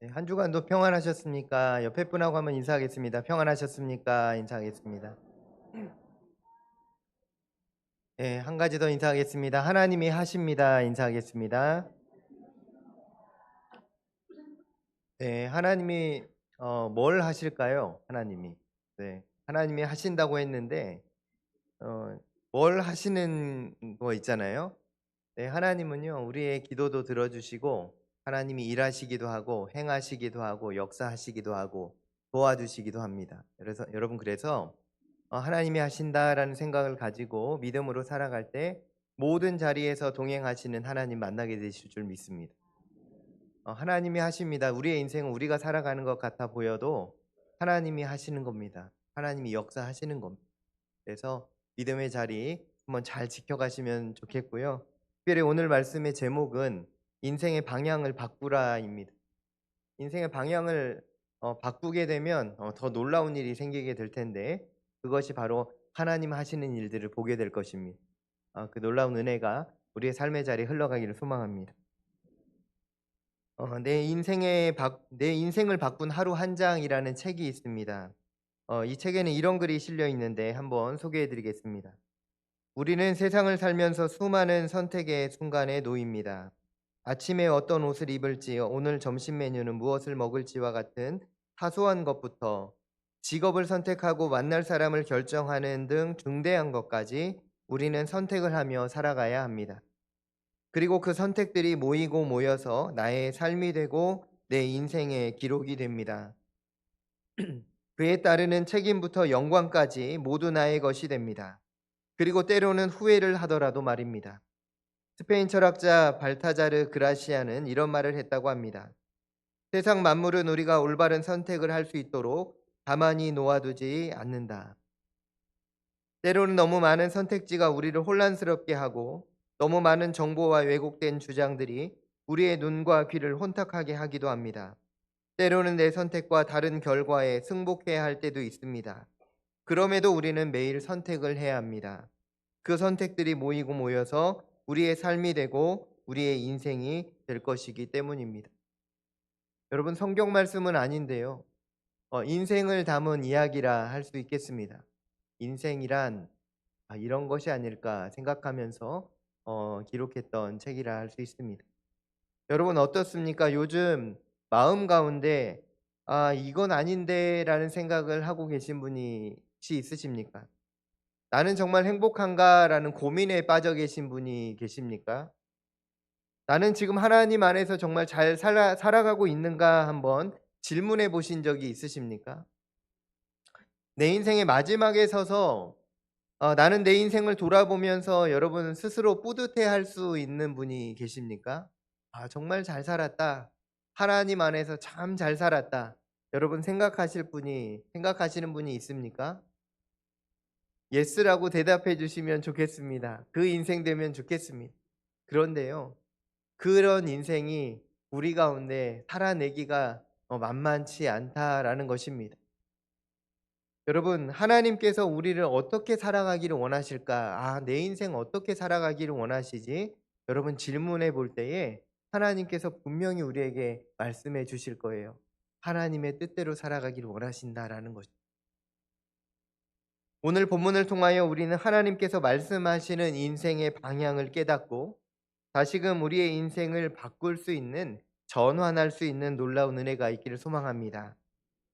네, 한 주간도 평안하셨습니까? 옆에 분하고 한번 인사하겠습니다. 평안하셨습니까? 인사하겠습니다. 네, 한 가지 더 인사하겠습니다. 하나님이 하십니다. 인사하겠습니다. 네, 하나님이 뭘 하실까요? 하나님이. 네, 하나님이 하신다고 했는데 어, 뭘 하시는 거 있잖아요. 네, 하나님은요, 우리의 기도도 들어주시고, 하나님이 일하시기도 하고, 행하시기도 하고, 역사하시기도 하고, 도와주시기도 합니다. 그래서 하나님이 하신다라는 생각을 가지고 믿음으로 살아갈 때 모든 자리에서 동행하시는 하나님 만나게 되실 줄 믿습니다. 하나님이 하십니다. 우리의 인생은 우리가 살아가는 것 같아 보여도 하나님이 하시는 겁니다. 하나님이 역사하시는 겁니다. 그래서 믿음의 자리 한번 잘 지켜가시면 좋겠고요. 특별히 오늘 말씀의 제목은 인생의 방향을 바꾸라입니다. 인생의 방향을 바꾸게 되면 더 놀라운 일이 생기게 될 텐데 그것이 바로 하나님 하시는 일들을 보게 될 것입니다. 그 놀라운 은혜가 우리의 삶의 자리에 흘러가기를 소망합니다. 내 인생을 바꾼 하루 한 장이라는 책이 있습니다. 이 책에는 이런 글이 실려 있는데 한번 소개해 드리겠습니다. 우리는 세상을 살면서 수많은 선택의 순간에 놓입니다. 아침에 어떤 옷을 입을지, 오늘 점심 메뉴는 무엇을 먹을지와 같은 사소한 것부터 직업을 선택하고 만날 사람을 결정하는 등 중대한 것까지 우리는 선택을 하며 살아가야 합니다. 그리고 그 선택들이 모이고 모여서 나의 삶이 되고 내 인생의 기록이 됩니다. 그에 따르는 책임부터 영광까지 모두 나의 것이 됩니다. 그리고 때로는 후회를 하더라도 말입니다. 스페인 철학자 발타자르 그라시아는 이런 말을 했다고 합니다. 세상 만물은 우리가 올바른 선택을 할 수 있도록 가만히 놓아두지 않는다. 때로는 너무 많은 선택지가 우리를 혼란스럽게 하고 너무 많은 정보와 왜곡된 주장들이 우리의 눈과 귀를 혼탁하게 하기도 합니다. 때로는 내 선택과 다른 결과에 승복해야 할 때도 있습니다. 그럼에도 우리는 매일 선택을 해야 합니다. 그 선택들이 모이고 모여서 우리의 삶이 되고 우리의 인생이 될 것이기 때문입니다. 여러분, 성경 말씀은 아닌데요. 인생을 담은 이야기라 할 수 있겠습니다. 인생이란 이런 것이 아닐까 생각하면서 기록했던 책이라 할 수 있습니다. 여러분 어떻습니까? 요즘 마음 가운데 이건 아닌데라는 생각을 하고 계신 분이 혹시 있으십니까? 나는 정말 행복한가라는 고민에 빠져 계신 분이 계십니까? 나는 지금 하나님 안에서 정말 잘 살아가고 있는가 한번 질문해 보신 적이 있으십니까? 내 인생의 마지막에 서서 나는 내 인생을 돌아보면서 여러분 스스로 뿌듯해 할 수 있는 분이 계십니까? 정말 잘 살았다. 하나님 안에서 참 잘 살았다. 여러분 생각하시는 분이 있습니까? 예스라고 대답해 주시면 좋겠습니다. 그 인생 되면 좋겠습니다. 그런데요, 그런 인생이 우리 가운데 살아내기가 만만치 않다라는 것입니다. 여러분, 하나님께서 우리를 어떻게 살아가기를 원하실까? 내 인생 어떻게 살아가기를 원하시지? 여러분 질문해 볼 때에 하나님께서 분명히 우리에게 말씀해 주실 거예요. 하나님의 뜻대로 살아가기를 원하신다라는 것. 오늘 본문을 통하여 우리는 하나님께서 말씀하시는 인생의 방향을 깨닫고 다시금 우리의 인생을 바꿀 수 있는 전환할 수 있는 놀라운 은혜가 있기를 소망합니다.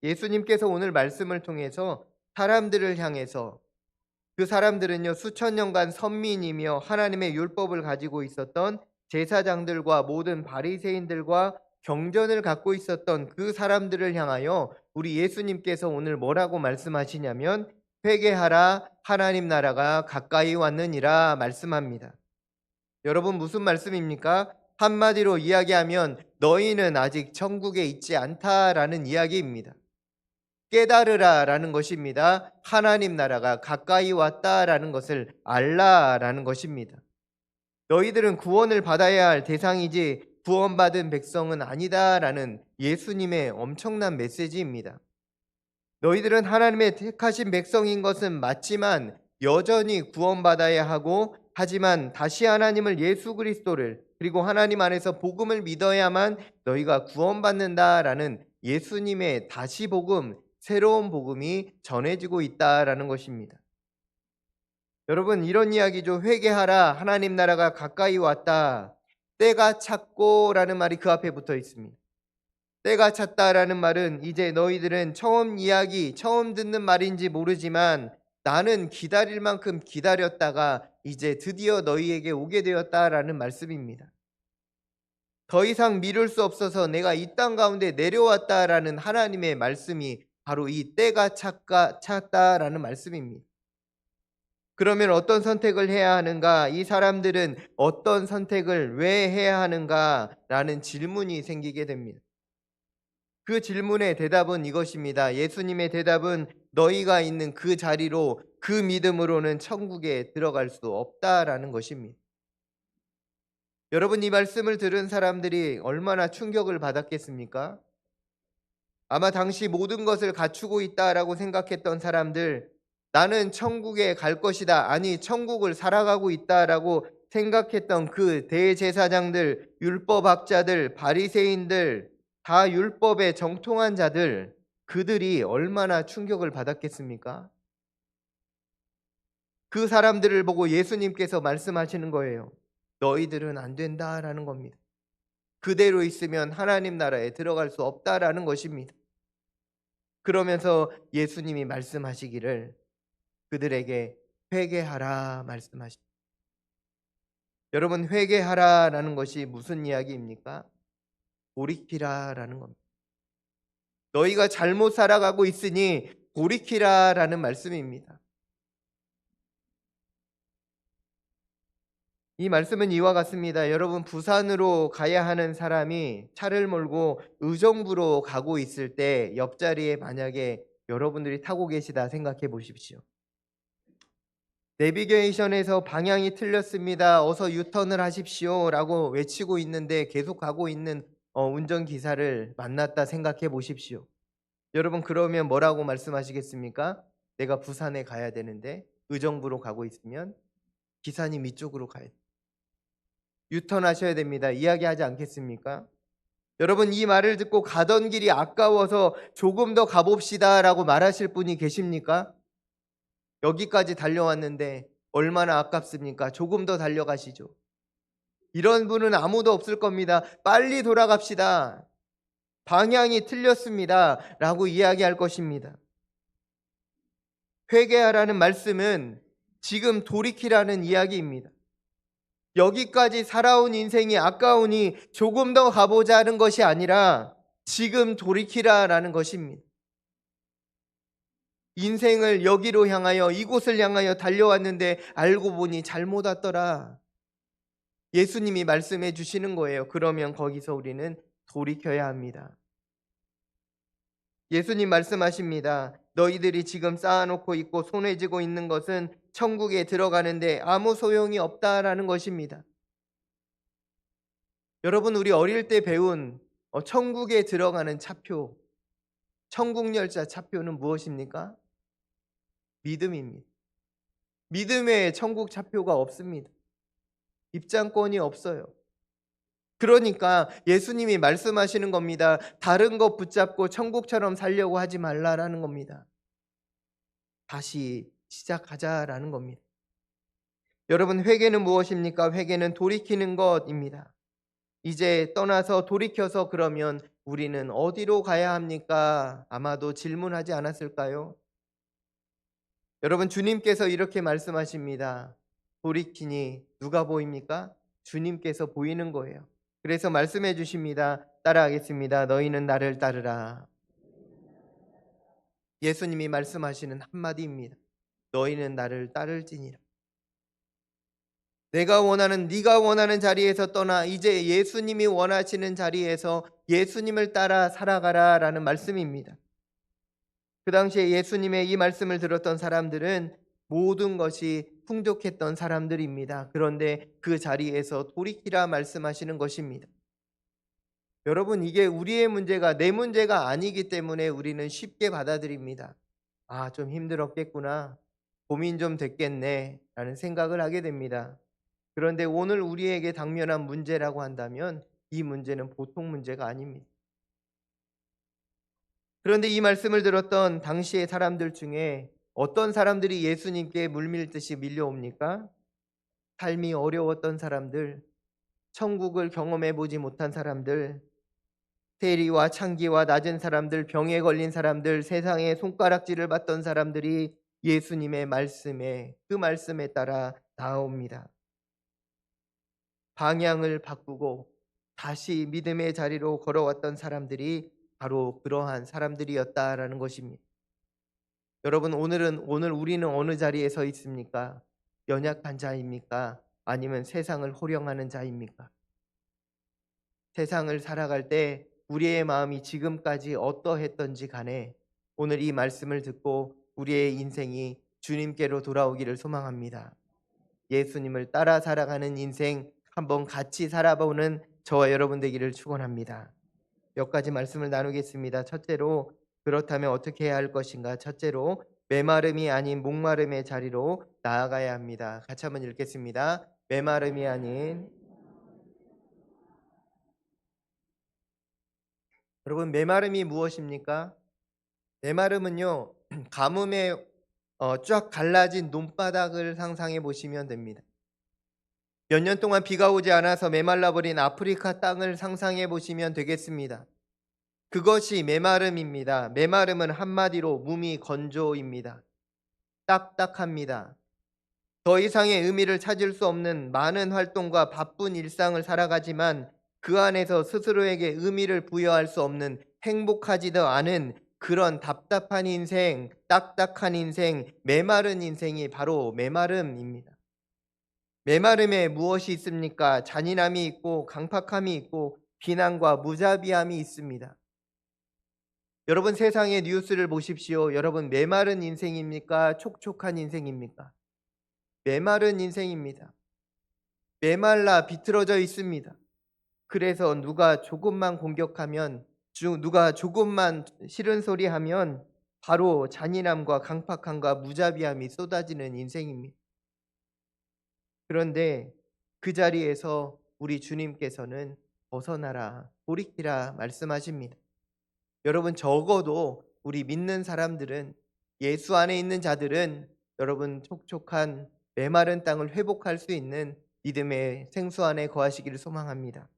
예수님께서 오늘 말씀을 통해서 사람들을 향해서 그 사람들은요 수천 년간 선민이며 하나님의 율법을 가지고 있었던 제사장들과 모든 바리새인들과 경전을 갖고 있었던 그 사람들을 향하여 우리 예수님께서 오늘 뭐라고 말씀하시냐면 회개하라 하나님 나라가 가까이 왔느니라 말씀합니다. 여러분 무슨 말씀입니까? 한마디로 이야기하면 너희는 아직 천국에 있지 않다라는 이야기입니다. 깨달으라라는 것입니다. 하나님 나라가 가까이 왔다라는 것을 알라라는 것입니다. 너희들은 구원을 받아야 할 대상이지 구원받은 백성은 아니다라는 예수님의 엄청난 메시지입니다. 너희들은 하나님의 택하신 백성인 것은 맞지만 여전히 구원받아야 하고 하지만 다시 하나님을 예수 그리스도를 그리고 하나님 안에서 복음을 믿어야만 너희가 구원받는다라는 예수님의 다시 복음, 새로운 복음이 전해지고 있다라는 것입니다. 여러분, 이런 이야기죠. 회개하라. 하나님 나라가 가까이 왔다. 때가 찼고라는 말이 그 앞에 붙어 있습니다. 때가 찼다라는 말은 이제 너희들은 처음 듣는 말인지 모르지만 나는 기다릴 만큼 기다렸다가 이제 드디어 너희에게 오게 되었다라는 말씀입니다. 더 이상 미룰 수 없어서 내가 이 땅 가운데 내려왔다라는 하나님의 말씀이 바로 이 때가 찼다라는 말씀입니다. 그러면 어떤 선택을 해야 하는가? 이 사람들은 어떤 선택을 왜 해야 하는가라는 질문이 생기게 됩니다. 그 질문의 대답은 이것입니다. 예수님의 대답은 너희가 있는 그 자리로 그 믿음으로는 천국에 들어갈 수 없다라는 것입니다. 여러분, 이 말씀을 들은 사람들이 얼마나 충격을 받았겠습니까? 아마 당시 모든 것을 갖추고 있다라고 생각했던 사람들, 나는 천국에 갈 것이다. 아니, 천국을 살아가고 있다라고 생각했던 그 대제사장들, 율법학자들, 바리새인들, 다 율법에 정통한 자들, 그들이 얼마나 충격을 받았겠습니까? 그 사람들을 보고 예수님께서 말씀하시는 거예요. 너희들은 안 된다라는 겁니다. 그대로 있으면 하나님 나라에 들어갈 수 없다라는 것입니다. 그러면서 예수님이 말씀하시기를 그들에게 회개하라 말씀하십니다. 여러분, 회개하라라는 것이 무슨 이야기입니까? 돌이키라라는 겁니다. 너희가 잘못 살아가고 있으니 돌이키라라는 말씀입니다. 이 말씀은 이와 같습니다. 여러분, 부산으로 가야 하는 사람이 차를 몰고 의정부로 가고 있을 때 옆자리에 만약에 여러분들이 타고 계시다 생각해 보십시오. 내비게이션에서 방향이 틀렸습니다. 어서 유턴을 하십시오. 라고 외치고 있는데 계속 가고 있는 운전기사를 만났다 생각해 보십시오. 여러분, 그러면 뭐라고 말씀하시겠습니까? 내가 부산에 가야 되는데 의정부로 가고 있으면 기사님 이쪽으로 가야 돼. 유턴하셔야 됩니다. 이야기하지 않겠습니까? 여러분, 이 말을 듣고 가던 길이 아까워서 조금 더 가봅시다라고 말하실 분이 계십니까? 여기까지 달려왔는데 얼마나 아깝습니까? 조금 더 달려가시죠. 이런 분은 아무도 없을 겁니다. 빨리 돌아갑시다. 방향이 틀렸습니다. 라고 이야기할 것입니다. 회개하라는 말씀은 지금 돌이키라는 이야기입니다. 여기까지 살아온 인생이 아까우니 조금 더 가보자는 것이 아니라 지금 돌이키라라는 것입니다. 인생을 여기로 향하여 이곳을 향하여 달려왔는데 알고 보니 잘못 왔더라. 예수님이 말씀해 주시는 거예요. 그러면 거기서 우리는 돌이켜야 합니다. 예수님 말씀하십니다. 너희들이 지금 쌓아놓고 있고 손에 쥐고 있는 것은 천국에 들어가는데 아무 소용이 없다라는 것입니다. 여러분, 우리 어릴 때 배운 천국에 들어가는 차표, 천국열차 차표는 무엇입니까? 믿음입니다. 믿음에 천국 차표가 없습니다. 입장권이 없어요. 그러니까 예수님이 말씀하시는 겁니다. 다른 것 붙잡고 천국처럼 살려고 하지 말라라는 겁니다. 다시 시작하자라는 겁니다. 여러분, 회개는 무엇입니까? 회개는 돌이키는 것입니다. 이제 떠나서 돌이켜서 그러면 우리는 어디로 가야 합니까? 아마도 질문하지 않았을까요? 여러분, 주님께서 이렇게 말씀하십니다. 돌이키니 누가 보입니까? 주님께서 보이는 거예요. 그래서 말씀해 주십니다. 따라하겠습니다. 너희는 나를 따르라. 예수님이 말씀하시는 한마디입니다. 너희는 나를 따를지니라. 내가 원하는, 네가 원하는 자리에서 떠나 이제 예수님이 원하시는 자리에서 예수님을 따라 살아가라라는 말씀입니다. 그 당시에 예수님의 이 말씀을 들었던 사람들은 모든 것이 풍족했던 사람들입니다. 그런데 그 자리에서 돌이키라 말씀하시는 것입니다. 여러분, 이게 우리의 문제가 내 문제가 아니기 때문에 우리는 쉽게 받아들입니다. 아, 좀 힘들었겠구나. 고민 좀 됐겠네. 라는 생각을 하게 됩니다. 그런데 오늘 우리에게 당면한 문제라고 한다면 이 문제는 보통 문제가 아닙니다. 그런데 이 말씀을 들었던 당시의 사람들 중에 어떤 사람들이 예수님께 물밀듯이 밀려옵니까? 삶이 어려웠던 사람들, 천국을 경험해 보지 못한 사람들, 세리와 창기와 낮은 사람들, 병에 걸린 사람들, 세상에 손가락질을 받던 사람들이 예수님의 말씀에, 그 말씀에 따라 나옵니다. 방향을 바꾸고 다시 믿음의 자리로 걸어왔던 사람들이 바로 그러한 사람들이었다라는 것입니다. 여러분, 오늘 우리는 어느 자리에 서 있습니까? 연약한 자입니까? 아니면 세상을 호령하는 자입니까? 세상을 살아갈 때 우리의 마음이 지금까지 어떠했던지 간에 오늘 이 말씀을 듣고 우리의 인생이 주님께로 돌아오기를 소망합니다. 예수님을 따라 살아가는 인생 한번 같이 살아보는 저와 여러분 되기를 축원합니다. 몇 가지 말씀을 나누겠습니다. 첫째로, 그렇다면 어떻게 해야 할 것인가? 첫째로, 메마름이 아닌 목마름의 자리로 나아가야 합니다. 같이 한번 읽겠습니다. 메마름이 아닌, 여러분, 메마름이 무엇입니까? 메마름은요, 가뭄에 쫙 갈라진 논바닥을 상상해 보시면 됩니다. 몇 년 동안 비가 오지 않아서 메말라 버린 아프리카 땅을 상상해 보시면 되겠습니다. 그것이 메마름입니다. 메마름은 한마디로 무미 건조입니다. 딱딱합니다. 더 이상의 의미를 찾을 수 없는 많은 활동과 바쁜 일상을 살아가지만 그 안에서 스스로에게 의미를 부여할 수 없는, 행복하지도 않은 그런 답답한 인생, 딱딱한 인생, 메마른 인생이 바로 메마름입니다. 메마름에 무엇이 있습니까? 잔인함이 있고 강팍함이 있고 비난과 무자비함이 있습니다. 여러분, 세상의 뉴스를 보십시오. 여러분, 메마른 인생입니까? 촉촉한 인생입니까? 메마른 인생입니다. 메말라 비틀어져 있습니다. 그래서 누가 조금만 공격하면, 누가 조금만 싫은 소리 하면 바로 잔인함과 강팍함과 무자비함이 쏟아지는 인생입니다. 그런데 그 자리에서 우리 주님께서는 벗어나라, 돌이키라 말씀하십니다. 여러분, 적어도 우리 믿는 사람들은, 예수 안에 있는 자들은 여러분 촉촉한 메마른 땅을 회복할 수 있는 믿음의 생수 안에 거하시기를 소망합니다.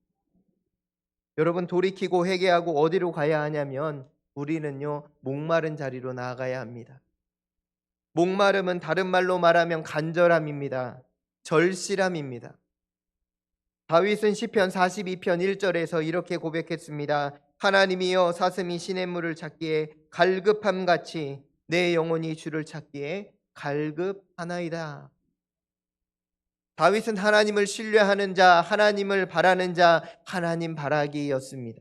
여러분, 돌이키고 회개하고 어디로 가야 하냐면 우리는요, 목마른 자리로 나아가야 합니다. 목마름은 다른 말로 말하면 간절함입니다. 절실함입니다. 다윗은 시편 42편 1절에서 이렇게 고백했습니다. 하나님이여, 사슴이 시냇물을 찾기에 갈급함같이 내 영혼이 주를 찾기에 갈급하나이다. 다윗은 하나님을 신뢰하는 자, 하나님을 바라는 자, 하나님 바라기였습니다.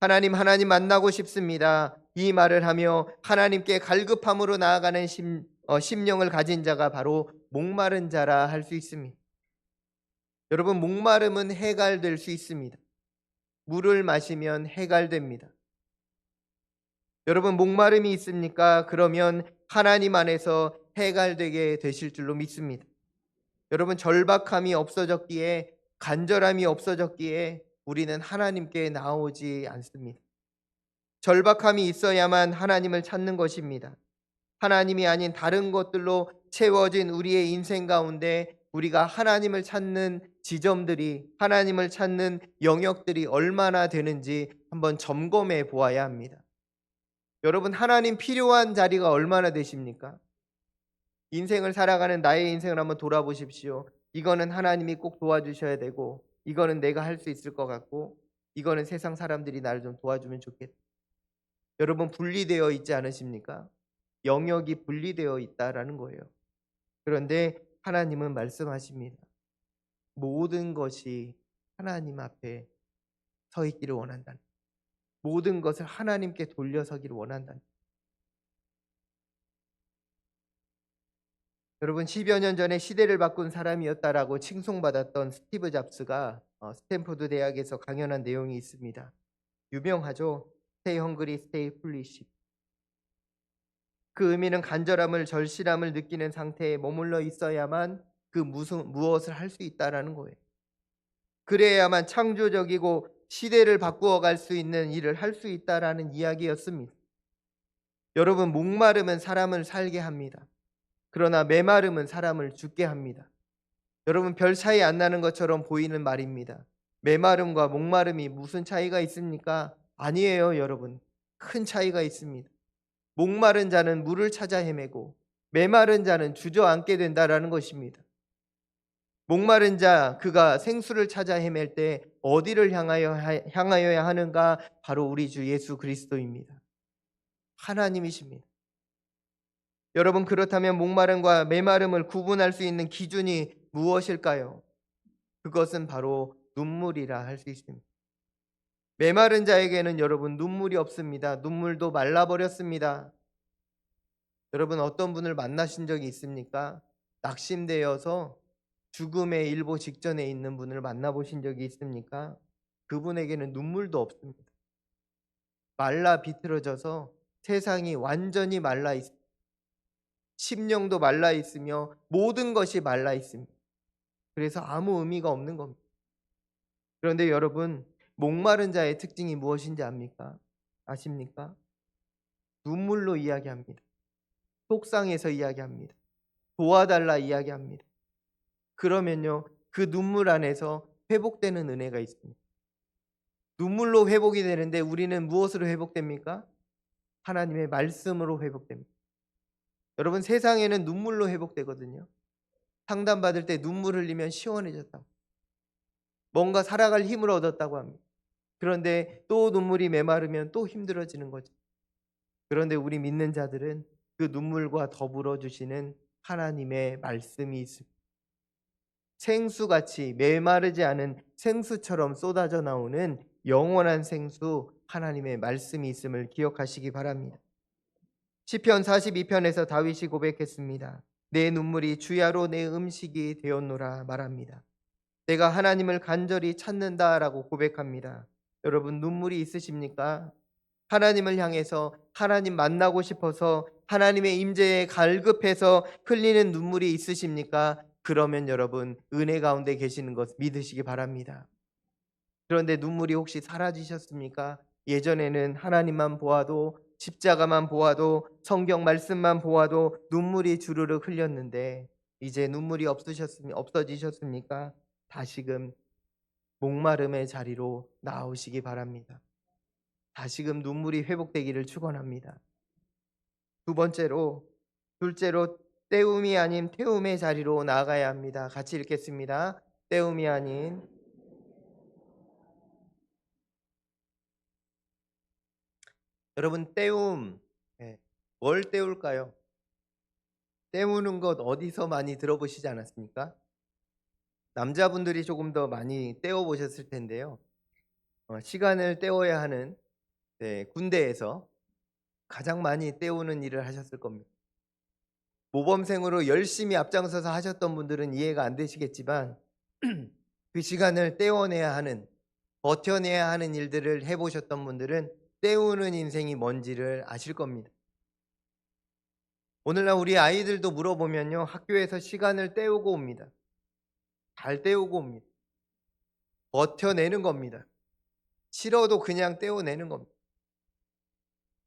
하나님 만나고 싶습니다. 이 말을 하며 하나님께 갈급함으로 나아가는 심령을 가진 자가 바로 목마른 자라 할 수 있습니다. 여러분, 목마름은 해갈될 수 있습니다. 물을 마시면 해갈됩니다. 여러분, 목마름이 있습니까? 그러면 하나님 안에서 해갈되게 되실 줄로 믿습니다. 여러분, 절박함이 없어졌기에, 간절함이 없어졌기에 우리는 하나님께 나오지 않습니다. 절박함이 있어야만 하나님을 찾는 것입니다. 하나님이 아닌 다른 것들로 채워진 우리의 인생 가운데 우리가 하나님을 찾는 지점들이, 하나님을 찾는 영역들이 얼마나 되는지 한번 점검해 보아야 합니다. 여러분, 하나님 필요한 자리가 얼마나 되십니까? 인생을 살아가는 나의 인생을 한번 돌아보십시오. 이거는 하나님이 꼭 도와주셔야 되고, 이거는 내가 할 수 있을 것 같고, 이거는 세상 사람들이 나를 좀 도와주면 좋겠다. 여러분, 분리되어 있지 않으십니까? 영역이 분리되어 있다라는 거예요. 그런데 하나님은 말씀하십니다. 모든 것이 하나님 앞에 서 있기를 원한다. 모든 것을 하나님께 돌려서기를 원한다. 여러분, 10여 년 전에 시대를 바꾼 사람이었다라고 칭송받았던 스티브 잡스가 스탠포드 대학에서 강연한 내용이 있습니다. 유명하죠. Stay hungry, stay foolish. 그 의미는 간절함을, 절실함을 느끼는 상태에 머물러 있어야만 무엇을 할 수 있다라는 거예요. 그래야만 창조적이고 시대를 바꾸어 갈 수 있는 일을 할 수 있다라는 이야기였습니다. 여러분, 목마름은 사람을 살게 합니다. 그러나 메마름은 사람을 죽게 합니다. 여러분, 별 차이 안 나는 것처럼 보이는 말입니다. 메마름과 목마름이 무슨 차이가 있습니까? 아니에요, 여러분. 큰 차이가 있습니다. 목마른 자는 물을 찾아 헤매고 메마른 자는 주저앉게 된다라는 것입니다. 목마른 자, 그가 생수를 찾아 헤맬 때 어디를 향하여야 하는가? 바로 우리 주 예수 그리스도입니다. 하나님이십니다. 여러분, 그렇다면 목마름과 메마름을 구분할 수 있는 기준이 무엇일까요? 그것은 바로 눈물이라 할 수 있습니다. 메마른 자에게는 여러분 눈물이 없습니다. 눈물도 말라버렸습니다. 여러분, 어떤 분을 만나신 적이 있습니까? 낙심되어서 죽음의 일보 직전에 있는 분을 만나보신 적이 있습니까? 그분에게는 눈물도 없습니다. 말라 비틀어져서 세상이 완전히 말라 있습니다. 심령도 말라 있으며 모든 것이 말라 있습니다. 그래서 아무 의미가 없는 겁니다. 그런데 여러분, 목마른 자의 특징이 무엇인지 아십니까? 눈물로 이야기합니다. 속상해서 이야기합니다. 도와달라 이야기합니다. 그러면요, 그 눈물 안에서 회복되는 은혜가 있습니다. 눈물로 회복이 되는데 우리는 무엇으로 회복됩니까? 하나님의 말씀으로 회복됩니다. 여러분, 세상에는 눈물로 회복되거든요. 상담받을 때 눈물 흘리면 시원해졌다고, 뭔가 살아갈 힘을 얻었다고 합니다. 그런데 또 눈물이 메마르면 또 힘들어지는 거죠. 그런데 우리 믿는 자들은 그 눈물과 더불어 주시는 하나님의 말씀이 있습니다. 생수같이 메마르지 않은 생수처럼 쏟아져 나오는 영원한 생수, 하나님의 말씀이 있음을 기억하시기 바랍니다. 시편 42편에서 다윗이 고백했습니다. 내 눈물이 주야로 내 음식이 되었노라 말합니다. 내가 하나님을 간절히 찾는다라고 고백합니다. 여러분, 눈물이 있으십니까? 하나님을 향해서 하나님 만나고 싶어서 하나님의 임재에 갈급해서 흘리는 눈물이 있으십니까? 그러면 여러분, 은혜 가운데 계시는 것 믿으시기 바랍니다. 그런데 눈물이 혹시 사라지셨습니까? 예전에는 하나님만 보아도, 십자가만 보아도, 성경 말씀만 보아도 눈물이 주르륵 흘렸는데 이제 눈물이 없어지셨습니까? 다시금 목마름의 자리로 나오시기 바랍니다. 다시금 눈물이 회복되기를 축원합니다. 둘째로 때움이 아닌 태움의 자리로 나아가야 합니다. 같이 읽겠습니다. 때움이 아닌, 여러분, 때움, 뭘 때울까요? 때우는 것 어디서 많이 들어보시지 않았습니까? 남자분들이 조금 더 많이 때워보셨을 텐데요. 시간을 때워야 하는 군대에서 가장 많이 때우는 일을 하셨을 겁니다. 모범생으로 열심히 앞장서서 하셨던 분들은 이해가 안 되시겠지만 그 시간을 때워내야 하는, 버텨내야 하는 일들을 해보셨던 분들은 때우는 인생이 뭔지를 아실 겁니다. 오늘날 우리 아이들도 물어보면요, 학교에서 시간을 때우고 옵니다. 잘 때우고 옵니다. 버텨내는 겁니다. 싫어도 그냥 때워내는 겁니다.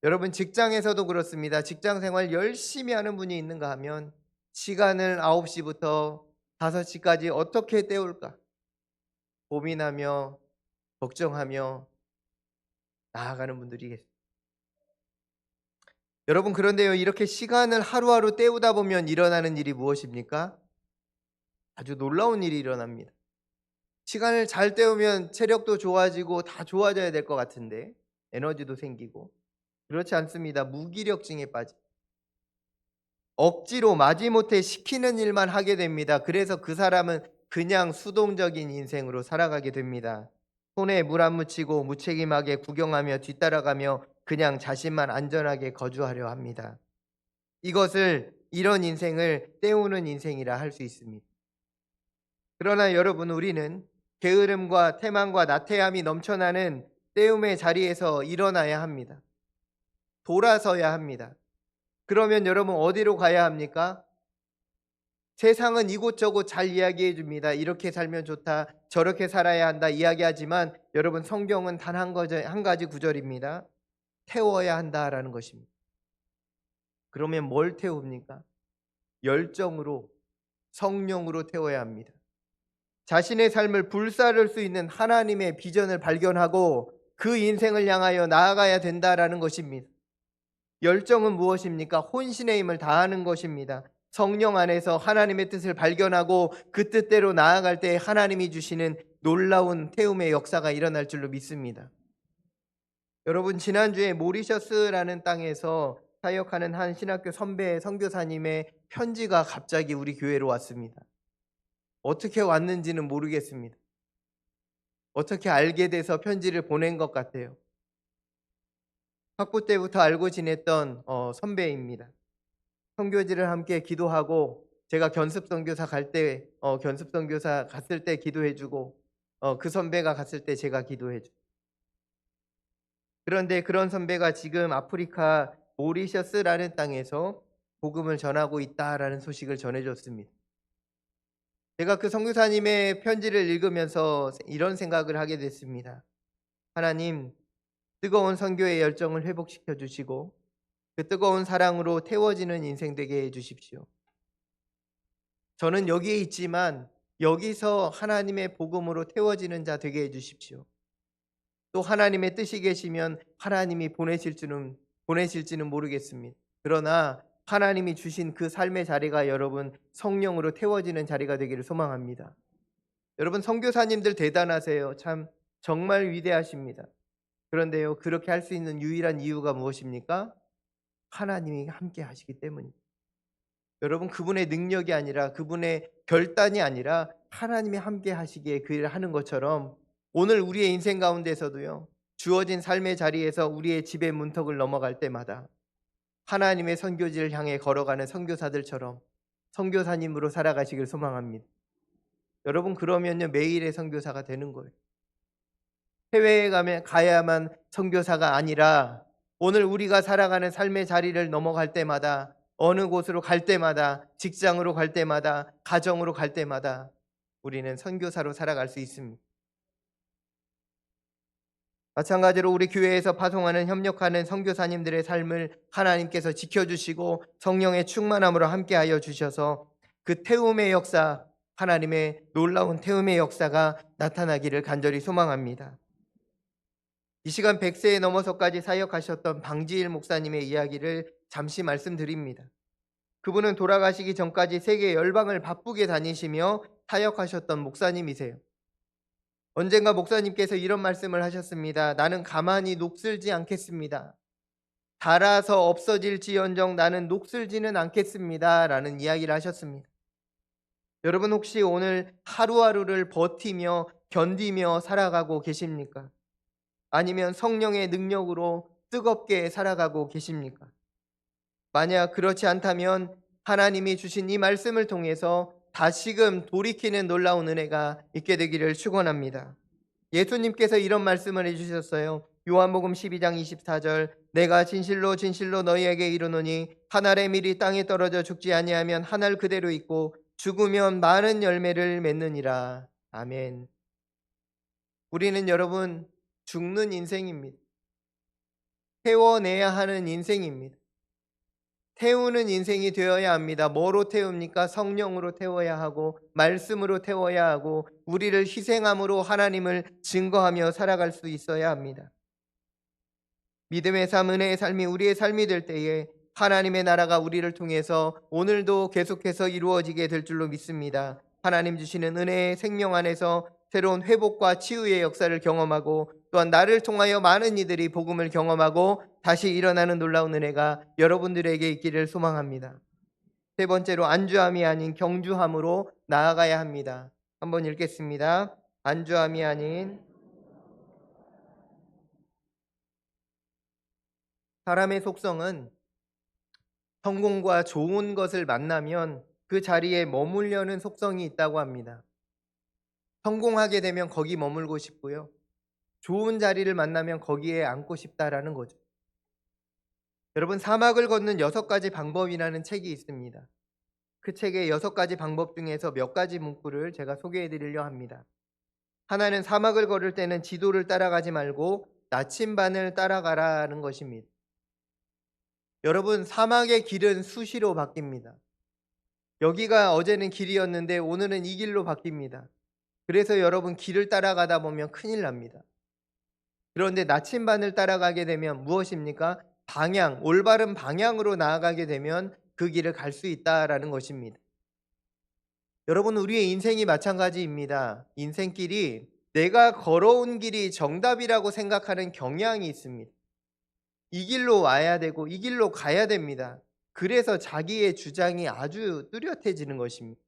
여러분, 직장에서도 그렇습니다. 직장 생활 열심히 하는 분이 있는가 하면 시간을 9시부터 5시까지 어떻게 때울까 고민하며 걱정하며 나아가는 분들이 계십니다. 여러분, 그런데요, 이렇게 시간을 하루하루 때우다 보면 일어나는 일이 무엇입니까? 아주 놀라운 일이 일어납니다. 시간을 잘 때우면 체력도 좋아지고 다 좋아져야 될 것 같은데, 에너지도 생기고, 그렇지 않습니다. 무기력증에 빠지, 억지로 마지못해 시키는 일만 하게 됩니다. 그래서 그 사람은 그냥 수동적인 인생으로 살아가게 됩니다. 손에 물 안 묻히고 무책임하게 구경하며 뒤따라가며 그냥 자신만 안전하게 거주하려 합니다. 이런 인생을 때우는 인생이라 할 수 있습니다. 그러나 여러분, 우리는 게으름과 태만과 나태함이 넘쳐나는 때움의 자리에서 일어나야 합니다. 돌아서야 합니다. 그러면 여러분, 어디로 가야 합니까? 세상은 이곳저곳 잘 이야기해 줍니다. 이렇게 살면 좋다, 저렇게 살아야 한다 이야기하지만 여러분 성경은 단 한 가지 구절입니다. 태워야 한다라는 것입니다. 그러면 뭘 태웁니까? 열정으로, 성령으로 태워야 합니다. 자신의 삶을 불사를 수 있는 하나님의 비전을 발견하고 그 인생을 향하여 나아가야 된다라는 것입니다. 열정은 무엇입니까? 혼신의 힘을 다하는 것입니다. 성령 안에서 하나님의 뜻을 발견하고 그 뜻대로 나아갈 때 하나님이 주시는 놀라운 태움의 역사가 일어날 줄로 믿습니다. 여러분, 지난주에 모리셔스라는 땅에서 사역하는 한 신학교 선배 선교사님의 편지가 갑자기 우리 교회로 왔습니다. 어떻게 왔는지는 모르겠습니다. 어떻게 알게 돼서 편지를 보낸 것 같아요. 학부 때부터 알고 지냈던 선배입니다. 선교지를 함께 기도하고 제가 견습 선교사 갔을 때 기도해주고 그 선배가 갔을 때 제가 기도해주고. 그런데 그런 선배가 지금 아프리카 모리셔스라는 땅에서 복음을 전하고 있다라는 소식을 전해줬습니다. 제가 그 선교사님의 편지를 읽으면서 이런 생각을 하게 됐습니다. 하나님, 뜨거운 선교의 열정을 회복시켜 주시고 그 뜨거운 사랑으로 태워지는 인생 되게 해 주십시오. 저는 여기에 있지만 여기서 하나님의 복음으로 태워지는 자 되게 해 주십시오. 또 하나님의 뜻이 계시면 하나님이 보내실지는 모르겠습니다. 그러나 하나님이 주신 그 삶의 자리가 여러분 성령으로 태워지는 자리가 되기를 소망합니다. 여러분 선교사님들 대단하세요. 참 정말 위대하십니다. 그런데요, 그렇게 할 수 있는 유일한 이유가 무엇입니까? 하나님이 함께 하시기 때문입니다. 여러분, 그분의 능력이 아니라 그분의 결단이 아니라 하나님이 함께 하시기에 그 일을 하는 것처럼 오늘 우리의 인생 가운데서도요, 주어진 삶의 자리에서 우리의 집의 문턱을 넘어갈 때마다 하나님의 선교지를 향해 걸어가는 선교사들처럼 선교사님으로 살아가시길 소망합니다. 여러분, 그러면요 매일의 선교사가 되는 거예요. 해외에 가야만 선교사가 아니라 오늘 우리가 살아가는 삶의 자리를 넘어갈 때마다, 어느 곳으로 갈 때마다, 직장으로 갈 때마다, 가정으로 갈 때마다 우리는 선교사로 살아갈 수 있습니다. 마찬가지로 우리 교회에서 파송하는 협력하는 선교사님들의 삶을 하나님께서 지켜주시고 성령의 충만함으로 함께하여 주셔서 그 태움의 역사, 하나님의 놀라운 태움의 역사가 나타나기를 간절히 소망합니다. 이 시간 100세에 넘어서까지 사역하셨던 방지일 목사님의 이야기를 잠시 말씀드립니다. 그분은 돌아가시기 전까지 세계 열방을 바쁘게 다니시며 사역하셨던 목사님이세요. 언젠가 목사님께서 이런 말씀을 하셨습니다. 나는 가만히 녹슬지 않겠습니다. 닳아서 없어질지언정 나는 녹슬지는 않겠습니다. 라는 이야기를 하셨습니다. 여러분 혹시 오늘 하루하루를 버티며 견디며 살아가고 계십니까? 아니면 성령의 능력으로 뜨겁게 살아가고 계십니까? 만약 그렇지 않다면 하나님이 주신 이 말씀을 통해서 다시금 돌이키는 놀라운 은혜가 있게 되기를 축원합니다. 예수님께서 이런 말씀을 해주셨어요. 요한복음 12장 24절, 내가 진실로 진실로 너희에게 이르노니 한 알의 밀이 땅에 떨어져 죽지 아니하면 한 알 그대로 있고 죽으면 많은 열매를 맺느니라. 아멘. 우리는 여러분 죽는 인생입니다. 태워내야 하는 인생입니다. 태우는 인생이 되어야 합니다. 뭐로 태웁니까? 성령으로 태워야 하고 말씀으로 태워야 하고 우리를 희생함으로 하나님을 증거하며 살아갈 수 있어야 합니다. 믿음의 삶, 은혜의 삶이 우리의 삶이 될 때에 하나님의 나라가 우리를 통해서 오늘도 계속해서 이루어지게 될 줄로 믿습니다. 하나님 주시는 은혜의 생명 안에서 새로운 회복과 치유의 역사를 경험하고 또한 나를 통하여 많은 이들이 복음을 경험하고 다시 일어나는 놀라운 은혜가 여러분들에게 있기를 소망합니다. 세 번째로 안주함이 아닌 경주함으로 나아가야 합니다. 한번 읽겠습니다. 안주함이 아닌 사람의 속성은 성공과 좋은 것을 만나면 그 자리에 머물려는 속성이 있다고 합니다. 성공하게 되면 거기 머물고 싶고요. 좋은 자리를 만나면 거기에 앉고 싶다라는 거죠. 여러분 사막을 걷는 6가지 방법이라는 책이 있습니다. 그 책의 6가지 방법 중에서 몇 가지 문구를 제가 소개해 드리려 합니다. 하나는 사막을 걸을 때는 지도를 따라가지 말고 나침반을 따라가라는 것입니다. 여러분, 사막의 길은 수시로 바뀝니다. 여기가 어제는 길이었는데 오늘은 이 길로 바뀝니다. 그래서 여러분, 길을 따라가다 보면 큰일 납니다. 그런데 나침반을 따라가게 되면 무엇입니까? 올바른 방향으로 나아가게 되면 그 길을 갈 수 있다라는 것입니다. 여러분, 우리의 인생이 마찬가지입니다. 인생길이 내가 걸어온 길이 정답이라고 생각하는 경향이 있습니다. 이 길로 와야 되고 이 길로 가야 됩니다. 그래서 자기의 주장이 아주 뚜렷해지는 것입니다.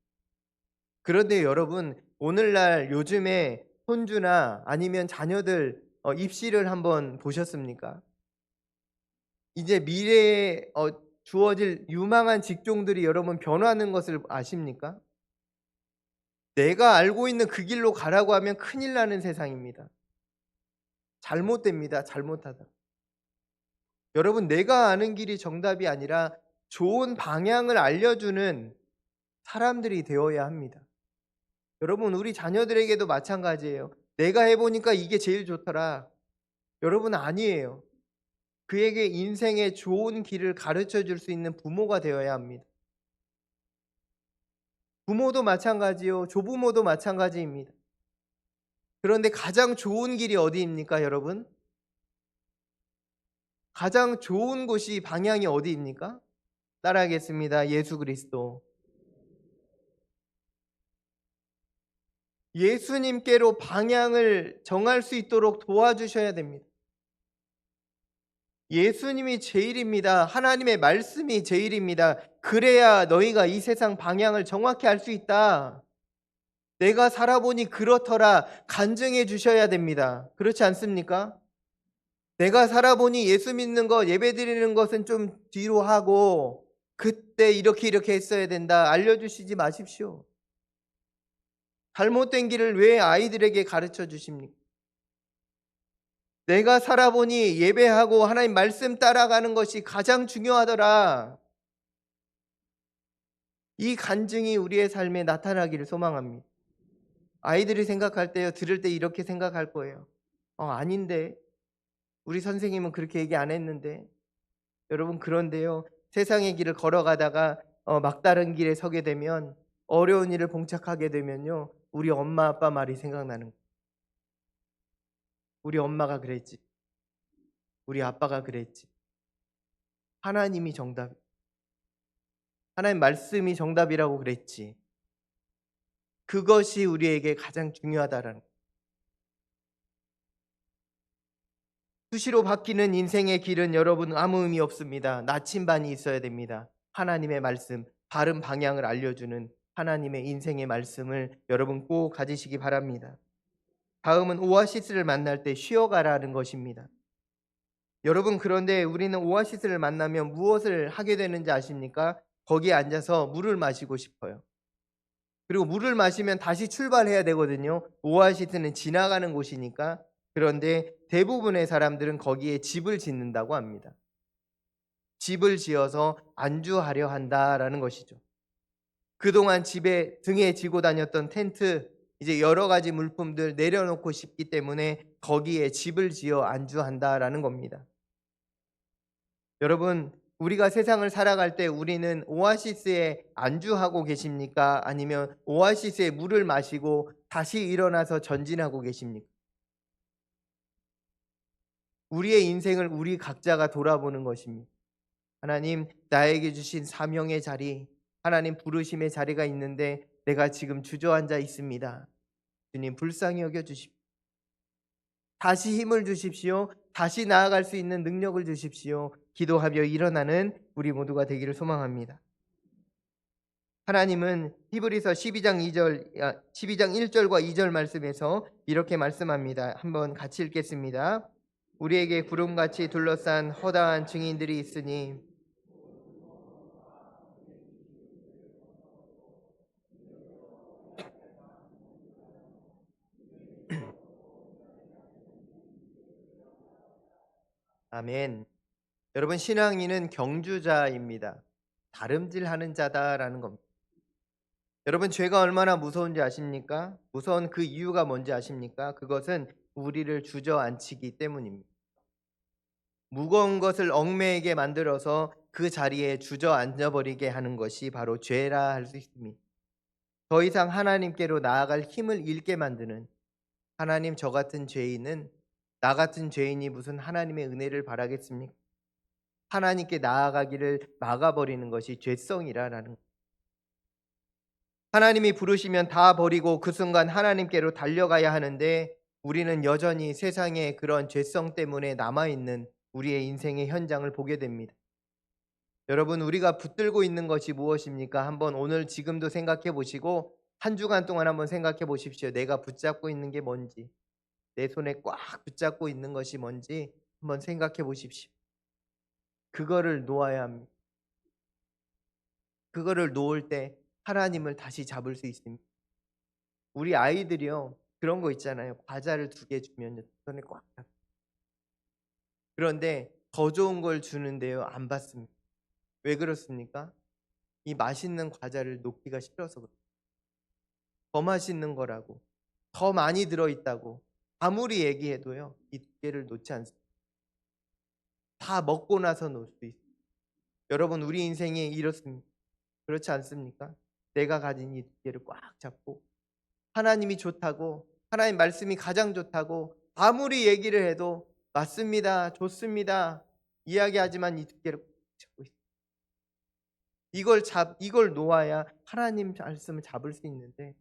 그런데 여러분, 오늘날 요즘에 손주나 아니면 자녀들 입시를 한번 보셨습니까? 이제 미래에 주어질 유망한 직종들이 여러분 변하는 것을 아십니까? 내가 알고 있는 그 길로 가라고 하면 큰일 나는 세상입니다. 잘못됩니다. 잘못하다. 여러분, 내가 아는 길이 정답이 아니라 좋은 방향을 알려주는 사람들이 되어야 합니다. 여러분, 우리 자녀들에게도 마찬가지예요. 내가 해보니까 이게 제일 좋더라. 여러분, 아니에요. 그에게 인생의 좋은 길을 가르쳐 줄 수 있는 부모가 되어야 합니다. 부모도 마찬가지요. 조부모도 마찬가지입니다. 그런데 가장 좋은 길이 어디입니까, 여러분? 가장 좋은 곳이 방향이 어디입니까? 따라하겠습니다. 예수 그리스도. 예수님께로 방향을 정할 수 있도록 도와주셔야 됩니다. 예수님이 제일입니다. 하나님의 말씀이 제일입니다. 그래야 너희가 이 세상 방향을 정확히 알 수 있다. 내가 살아보니 그렇더라. 간증해 주셔야 됩니다. 그렇지 않습니까? 내가 살아보니 예수 믿는 것, 예배 드리는 것은 좀 뒤로 하고 그때 이렇게 했어야 된다. 알려주시지 마십시오. 잘못된 길을 왜 아이들에게 가르쳐 주십니까? 내가 살아보니 예배하고 하나님 말씀 따라가는 것이 가장 중요하더라. 이 간증이 우리의 삶에 나타나기를 소망합니다. 아이들이 생각할 때요, 들을 때 이렇게 생각할 거예요. 아닌데. 우리 선생님은 그렇게 얘기 안 했는데. 여러분, 그런데요, 세상의 길을 걸어가다가 막다른 길에 서게 되면, 어려운 일을 봉착하게 되면요, 우리 엄마 아빠 말이 생각나는 거예요. 우리 엄마가 그랬지. 우리 아빠가 그랬지. 하나님이 정답. 하나님 말씀이 정답이라고 그랬지. 그것이 우리에게 가장 중요하다라는 거예요. 수시로 바뀌는 인생의 길은 여러분 아무 의미 없습니다. 나침반이 있어야 됩니다. 하나님의 말씀, 바른 방향을 알려주는 하나님의 인생의 말씀을 여러분 꼭 가지시기 바랍니다. 다음은 오아시스를 만날 때 쉬어가라는 것입니다. 여러분, 그런데 우리는 오아시스를 만나면 무엇을 하게 되는지 아십니까? 거기에 앉아서 물을 마시고 싶어요. 그리고 물을 마시면 다시 출발해야 되거든요. 오아시스는 지나가는 곳이니까. 그런데 대부분의 사람들은 거기에 집을 짓는다고 합니다. 집을 지어서 안주하려 한다라는 것이죠. 그동안 집에 등에 지고 다녔던 텐트, 이제 여러 가지 물품들 내려놓고 싶기 때문에 거기에 집을 지어 안주한다라는 겁니다. 여러분, 우리가 세상을 살아갈 때 우리는 오아시스에 안주하고 계십니까? 아니면 오아시스에 물을 마시고 다시 일어나서 전진하고 계십니까? 우리의 인생을 우리 각자가 돌아보는 것입니다. 하나님, 나에게 주신 사명의 자리, 하나님 부르심의 자리가 있는데 내가 지금 주저앉아 있습니다. 주님, 불쌍히 여겨 주십시오. 다시 힘을 주십시오. 다시 나아갈 수 있는 능력을 주십시오. 기도하며 일어나는 우리 모두가 되기를 소망합니다. 하나님은 히브리서 12장 1절과 2절 말씀에서 이렇게 말씀합니다. 한번 같이 읽겠습니다. 우리에게 구름같이 둘러싼 허다한 증인들이 있으니 아멘. 여러분, 신앙인은 경주자입니다. 다름질하는 자다라는 겁니다. 여러분, 죄가 얼마나 무서운지 아십니까? 무서운 그 이유가 뭔지 아십니까? 그것은 우리를 주저앉히기 때문입니다. 무거운 것을 얽매이게 만들어서 그 자리에 주저앉아 버리게 하는 것이 바로 죄라 할 수 있습니다. 더 이상 하나님께로 나아갈 힘을 잃게 만드는, 하나님, 저 같은 죄인은, 나 같은 죄인이 무슨 하나님의 은혜를 바라겠습니까? 하나님께 나아가기를 막아버리는 것이 죄성이라는 것. 하나님이 부르시면 다 버리고 그 순간 하나님께로 달려가야 하는데, 우리는 여전히 세상의 그런 죄성 때문에 남아있는 우리의 인생의 현장을 보게 됩니다. 여러분, 우리가 붙들고 있는 것이 무엇입니까? 한번 오늘 지금도 생각해 보시고 한 주간 동안 한번 생각해 보십시오. 내가 붙잡고 있는 게 뭔지, 내 손에 꽉 붙잡고 있는 것이 뭔지 한번 생각해 보십시오. 그거를 놓아야 합니다. 그거를 놓을 때 하나님을 다시 잡을 수 있습니다. 우리 아이들이요, 그런 거 있잖아요. 과자를 2개 주면 손에 꽉 잡. 그런데 더 좋은 걸 주는데요, 안 받습니다. 왜 그렇습니까? 이 맛있는 과자를 놓기가 싫어서 그래요. 더 맛있는 거라고, 더 많이 들어있다고 아무리 얘기해도요, 이 2개를 놓지 않습니다. 다 먹고 나서 놓을 수 있어요. 여러분, 우리 인생이 이렇습니다. 그렇지 않습니까? 내가 가진 이 2개를 꽉 잡고 하나님이 좋다고, 하나님 말씀이 가장 좋다고 아무리 얘기를 해도 맞습니다, 좋습니다 이야기하지만 이 2개를 꽉 잡고 있어요. 이걸 놓아야 하나님 말씀을 잡을 수 있는데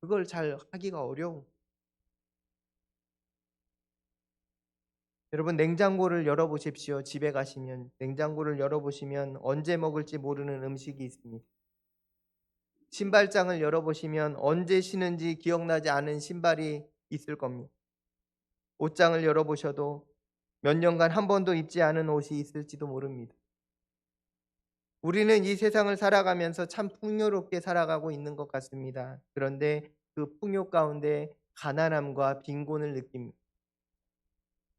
그걸 잘 하기가 어려운. 여러분, 냉장고를 열어보십시오. 집에 가시면 냉장고를 열어보시면 언제 먹을지 모르는 음식이 있습니다. 신발장을 열어보시면 언제 신은지 기억나지 않은 신발이 있을 겁니다. 옷장을 열어보셔도 몇 년간 한 번도 입지 않은 옷이 있을지도 모릅니다. 우리는 이 세상을 살아가면서 참 풍요롭게 살아가고 있는 것 같습니다. 그런데 그 풍요 가운데 가난함과 빈곤을 느낍니다.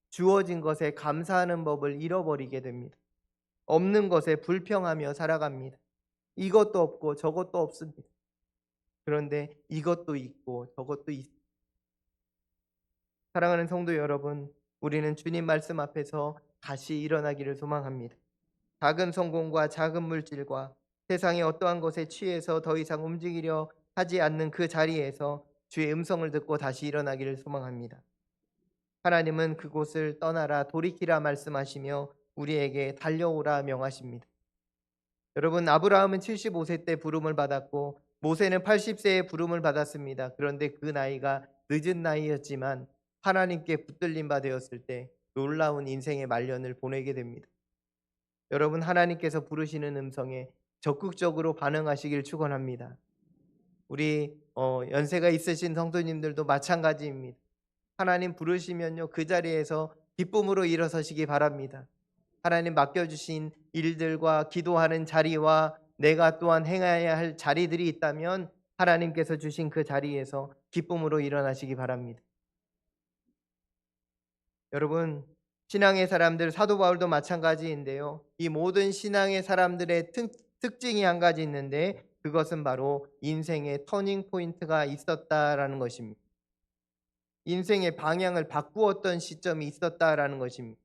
주어진 것에 감사하는 법을 잃어버리게 됩니다. 없는 것에 불평하며 살아갑니다. 이것도 없고 저것도 없습니다. 그런데 이것도 있고 저것도 있습니다. 사랑하는 성도 여러분, 우리는 주님 말씀 앞에서 다시 일어나기를 소망합니다. 작은 성공과 작은 물질과 세상의 어떠한 것에 취해서 더 이상 움직이려 하지 않는 그 자리에서 주의 음성을 듣고 다시 일어나기를 소망합니다. 하나님은 그곳을 떠나라 돌이키라 말씀하시며 우리에게 달려오라 명하십니다. 여러분, 아브라함은 75세 때 부름을 받았고 모세는 80세에 부름을 받았습니다. 그런데 그 나이가 늦은 나이였지만 하나님께 붙들림 바 되었을 때 놀라운 인생의 말년을 보내게 됩니다. 여러분, 하나님께서 부르시는 음성에 적극적으로 반응하시길 축원합니다. 우리 연세가 있으신 성도님들도 마찬가지입니다. 하나님 부르시면요, 그 자리에서 기쁨으로 일어서시기 바랍니다. 하나님 맡겨주신 일들과 기도하는 자리와 내가 또한 행해야 할 자리들이 있다면 하나님께서 주신 그 자리에서 기쁨으로 일어나시기 바랍니다. 여러분, 신앙의 사람들, 사도 바울도 마찬가지인데요. 이 모든 신앙의 사람들의 특징이 한 가지 있는데 그것은 바로 인생의 터닝 포인트가 있었다라는 것입니다. 인생의 방향을 바꾸었던 시점이 있었다라는 것입니다.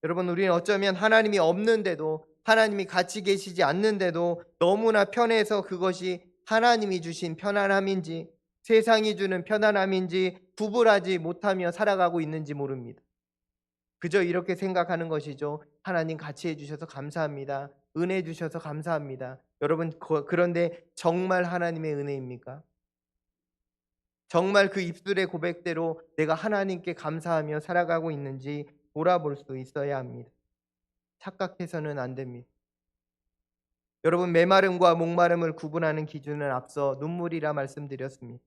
여러분, 우리는 어쩌면 하나님이 없는데도, 하나님이 같이 계시지 않는데도 너무나 편해서 그것이 하나님이 주신 편안함인지 세상이 주는 편안함인지 구분하지 못하며 살아가고 있는지 모릅니다. 그저 이렇게 생각하는 것이죠. 하나님 같이 해주셔서 감사합니다. 은혜 주셔서 감사합니다. 여러분, 그런데 정말 하나님의 은혜입니까? 정말 그 입술의 고백대로 내가 하나님께 감사하며 살아가고 있는지 돌아볼 수 있어야 합니다. 착각해서는 안 됩니다. 여러분, 메마름과 목마름을 구분하는 기준은 앞서 눈물이라 말씀드렸습니다.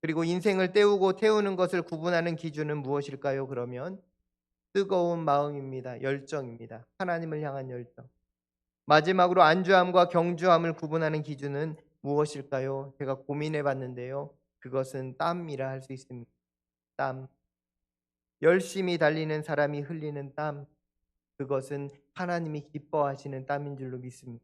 그리고 인생을 때우고 태우는 것을 구분하는 기준은 무엇일까요? 그러면 뜨거운 마음입니다. 열정입니다. 하나님을 향한 열정. 마지막으로 안주함과 경주함을 구분하는 기준은 무엇일까요? 제가 고민해 봤는데요. 그것은 땀이라 할 수 있습니다. 땀. 열심히 달리는 사람이 흘리는 땀. 그것은 하나님이 기뻐하시는 땀인 줄로 믿습니다.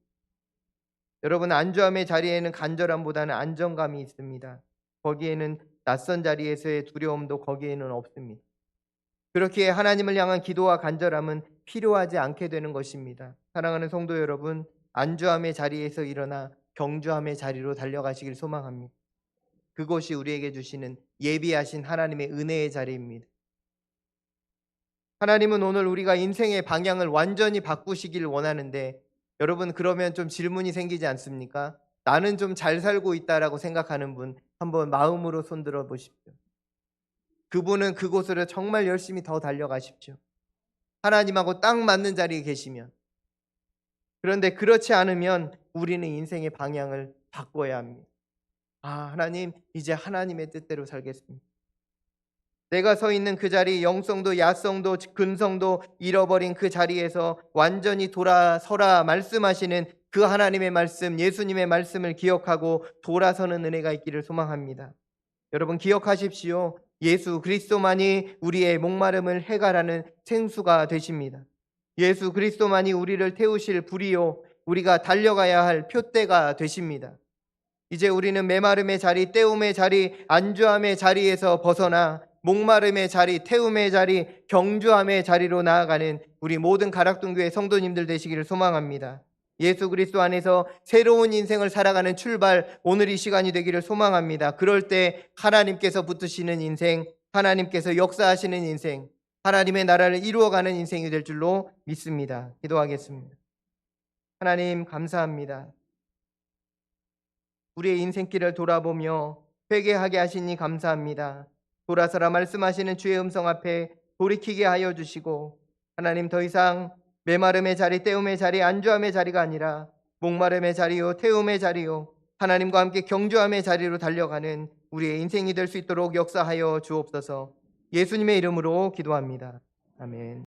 여러분, 안주함의 자리에는 간절함보다는 안정감이 있습니다. 거기에는 낯선 자리에서의 두려움도 거기에는 없습니다. 그렇게 하나님을 향한 기도와 간절함은 필요하지 않게 되는 것입니다. 사랑하는 성도 여러분, 안주함의 자리에서 일어나 경주함의 자리로 달려가시길 소망합니다. 그것이 우리에게 주시는 예비하신 하나님의 은혜의 자리입니다. 하나님은 오늘 우리가 인생의 방향을 완전히 바꾸시길 원하는데, 여러분, 그러면 좀 질문이 생기지 않습니까? 나는 좀 잘 살고 있다라고 생각하는 분 한번 마음으로 손들어 보십시오. 그분은 그곳으로 정말 열심히 더 달려가십시오. 하나님하고 딱 맞는 자리에 계시면. 그런데 그렇지 않으면 우리는 인생의 방향을 바꿔야 합니다. 하나님, 이제 하나님의 뜻대로 살겠습니다. 내가 서 있는 그 자리, 영성도 야성도 근성도 잃어버린 그 자리에서 완전히 돌아서라 말씀하시는 그 하나님의 말씀, 예수님의 말씀을 기억하고 돌아서는 은혜가 있기를 소망합니다. 여러분, 기억하십시오. 예수 그리스도만이 우리의 목마름을 해결하는 생수가 되십니다. 예수 그리스도만이 우리를 태우실 불이요, 우리가 달려가야 할 표대가 되십니다. 이제 우리는 메마름의 자리, 때움의 자리, 안주함의 자리에서 벗어나 목마름의 자리, 태움의 자리, 경주함의 자리로 나아가는 우리 모든 가락동교회 성도님들 되시기를 소망합니다. 예수 그리스도 안에서 새로운 인생을 살아가는 출발, 오늘 이 시간이 되기를 소망합니다. 그럴 때 하나님께서 붙으시는 인생, 하나님께서 역사하시는 인생, 하나님의 나라를 이루어가는 인생이 될 줄로 믿습니다. 기도하겠습니다. 하나님, 감사합니다. 우리의 인생길을 돌아보며 회개하게 하시니 감사합니다. 돌아서라 말씀하시는 주의 음성 앞에 돌이키게 하여 주시고, 하나님, 더 이상 메마름의 자리, 때움의 자리, 안주함의 자리가 아니라 목마름의 자리요, 태움의 자리요, 하나님과 함께 경주함의 자리로 달려가는 우리의 인생이 될 수 있도록 역사하여 주옵소서. 예수님의 이름으로 기도합니다. 아멘.